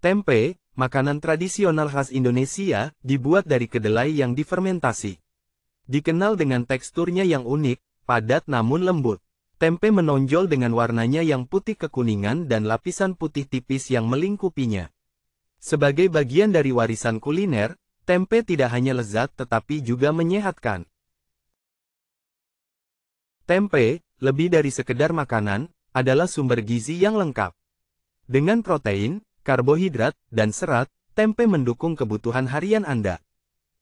Tempe, makanan tradisional khas Indonesia, dibuat dari kedelai yang difermentasi. Dikenal dengan teksturnya yang unik, padat namun lembut. Tempe menonjol dengan warnanya yang putih kekuningan dan lapisan putih tipis yang melingkupinya. Sebagai bagian dari warisan kuliner, tempe tidak hanya lezat tetapi juga menyehatkan. Tempe, lebih dari sekedar makanan, adalah sumber gizi yang lengkap. Dengan protein, karbohidrat, dan serat, tempe mendukung kebutuhan harian Anda.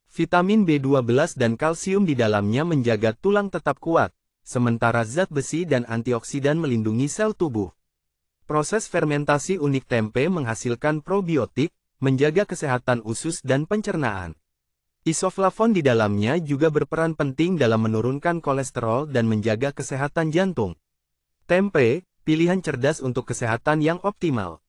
Vitamin B12 dan kalsium di dalamnya menjaga tulang tetap kuat, sementara zat besi dan antioksidan melindungi sel tubuh. Proses fermentasi unik tempe menghasilkan probiotik, menjaga kesehatan usus dan pencernaan. Isoflavon di dalamnya juga berperan penting dalam menurunkan kolesterol dan menjaga kesehatan jantung. Tempe, pilihan cerdas untuk kesehatan yang optimal.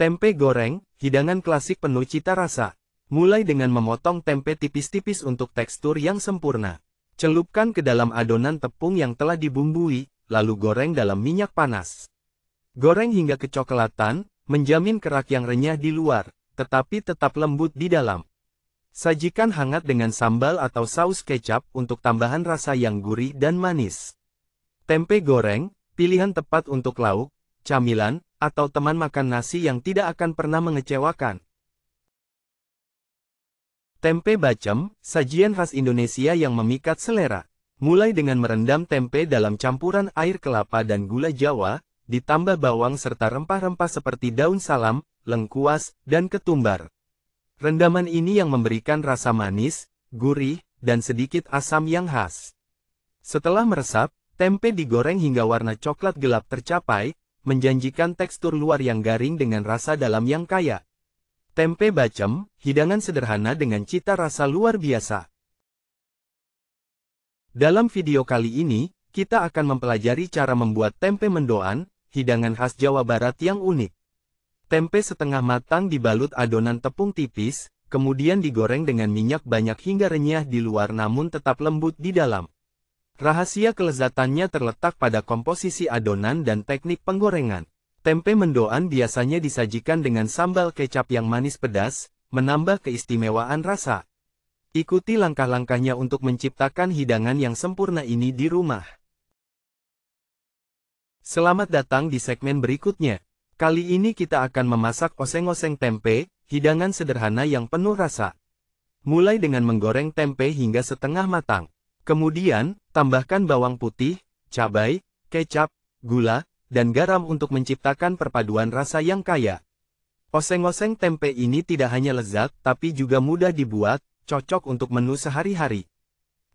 Tempe goreng, hidangan klasik penuh cita rasa. Mulai dengan memotong tempe tipis-tipis untuk tekstur yang sempurna. Celupkan ke dalam adonan tepung yang telah dibumbui, lalu goreng dalam minyak panas. Goreng hingga kecoklatan, menjamin kerak yang renyah di luar, tetapi tetap lembut di dalam. Sajikan hangat dengan sambal atau saus kecap untuk tambahan rasa yang gurih dan manis. Tempe goreng, pilihan tepat untuk lauk, camilan, atau teman makan nasi yang tidak akan pernah mengecewakan. Tempe bacem, sajian khas Indonesia yang memikat selera. Mulai dengan merendam tempe dalam campuran air kelapa dan gula Jawa, ditambah bawang serta rempah-rempah seperti daun salam, lengkuas, dan ketumbar. Rendaman ini yang memberikan rasa manis, gurih, dan sedikit asam yang khas. Setelah meresap, tempe digoreng hingga warna coklat gelap tercapai, menjanjikan tekstur luar yang garing dengan rasa dalam yang kaya. Tempe bacem, hidangan sederhana dengan cita rasa luar biasa. Dalam video kali ini, kita akan mempelajari cara membuat tempe mendoan, hidangan khas Jawa Barat yang unik. Tempe setengah matang dibalut adonan tepung tipis, kemudian digoreng dengan minyak banyak hingga renyah di luar namun tetap lembut di dalam. Rahasia kelezatannya terletak pada komposisi adonan dan teknik penggorengan. Tempe mendoan biasanya disajikan dengan sambal kecap yang manis pedas, menambah keistimewaan rasa. Ikuti langkah-langkahnya untuk menciptakan hidangan yang sempurna ini di rumah. Selamat datang di segmen berikutnya. Kali ini kita akan memasak oseng-oseng tempe, hidangan sederhana yang penuh rasa. Mulai dengan menggoreng tempe hingga setengah matang. Kemudian, tambahkan bawang putih, cabai, kecap, gula, dan garam untuk menciptakan perpaduan rasa yang kaya. Oseng-oseng tempe ini tidak hanya lezat, tapi juga mudah dibuat, cocok untuk menu sehari-hari.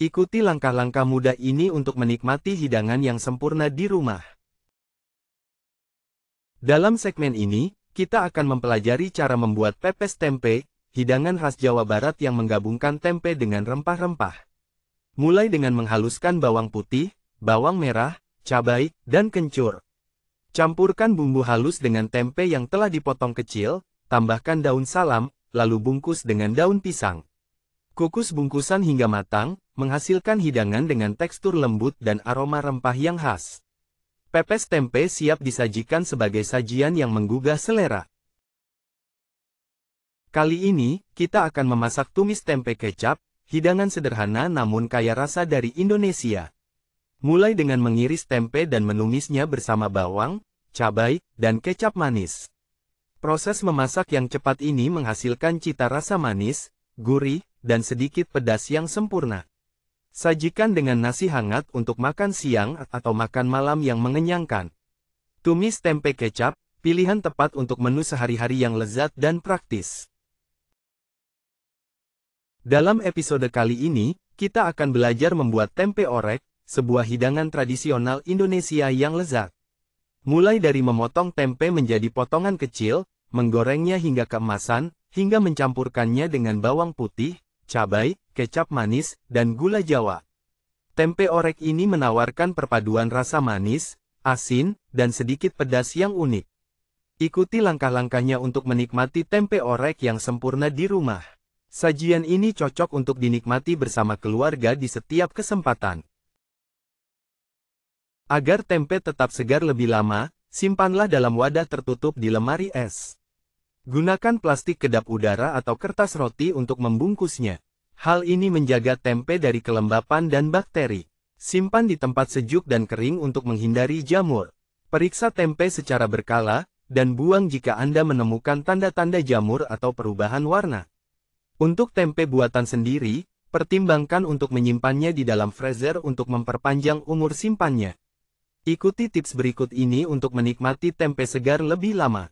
Ikuti langkah-langkah mudah ini untuk menikmati hidangan yang sempurna di rumah. Dalam segmen ini, kita akan mempelajari cara membuat pepes tempe, hidangan khas Jawa Barat yang menggabungkan tempe dengan rempah-rempah. Mulai dengan menghaluskan bawang putih, bawang merah, cabai, dan kencur. Campurkan bumbu halus dengan tempe yang telah dipotong kecil, tambahkan daun salam, lalu bungkus dengan daun pisang. Kukus bungkusan hingga matang, menghasilkan hidangan dengan tekstur lembut dan aroma rempah yang khas. Pepes tempe siap disajikan sebagai sajian yang menggugah selera. Kali ini, kita akan memasak tumis tempe kecap, hidangan sederhana namun kaya rasa dari Indonesia. Mulai dengan mengiris tempe dan menumisnya bersama bawang, cabai, dan kecap manis. Proses memasak yang cepat ini menghasilkan cita rasa manis, gurih, dan sedikit pedas yang sempurna. Sajikan dengan nasi hangat untuk makan siang atau makan malam yang mengenyangkan. Tumis tempe kecap, pilihan tepat untuk menu sehari-hari yang lezat dan praktis. Dalam episode kali ini, kita akan belajar membuat tempe orek, sebuah hidangan tradisional Indonesia yang lezat. Mulai dari memotong tempe menjadi potongan kecil, menggorengnya hingga keemasan, hingga mencampurkannya dengan bawang putih, cabai, kecap manis, dan gula Jawa. Tempe orek ini menawarkan perpaduan rasa manis, asin, dan sedikit pedas yang unik. Ikuti langkah-langkahnya untuk menikmati tempe orek yang sempurna di rumah. Sajian ini cocok untuk dinikmati bersama keluarga di setiap kesempatan. Agar tempe tetap segar lebih lama, Simpanlah dalam wadah tertutup di lemari es. Gunakan plastik kedap udara atau kertas roti untuk membungkusnya. Hal ini menjaga tempe dari kelembapan dan bakteri. Simpan di tempat sejuk dan kering untuk menghindari jamur. Periksa tempe secara berkala, dan buang jika Anda menemukan tanda-tanda jamur atau perubahan warna. Untuk tempe buatan sendiri, pertimbangkan untuk menyimpannya di dalam freezer untuk memperpanjang umur simpannya. Ikuti tips berikut ini untuk menikmati tempe segar lebih lama.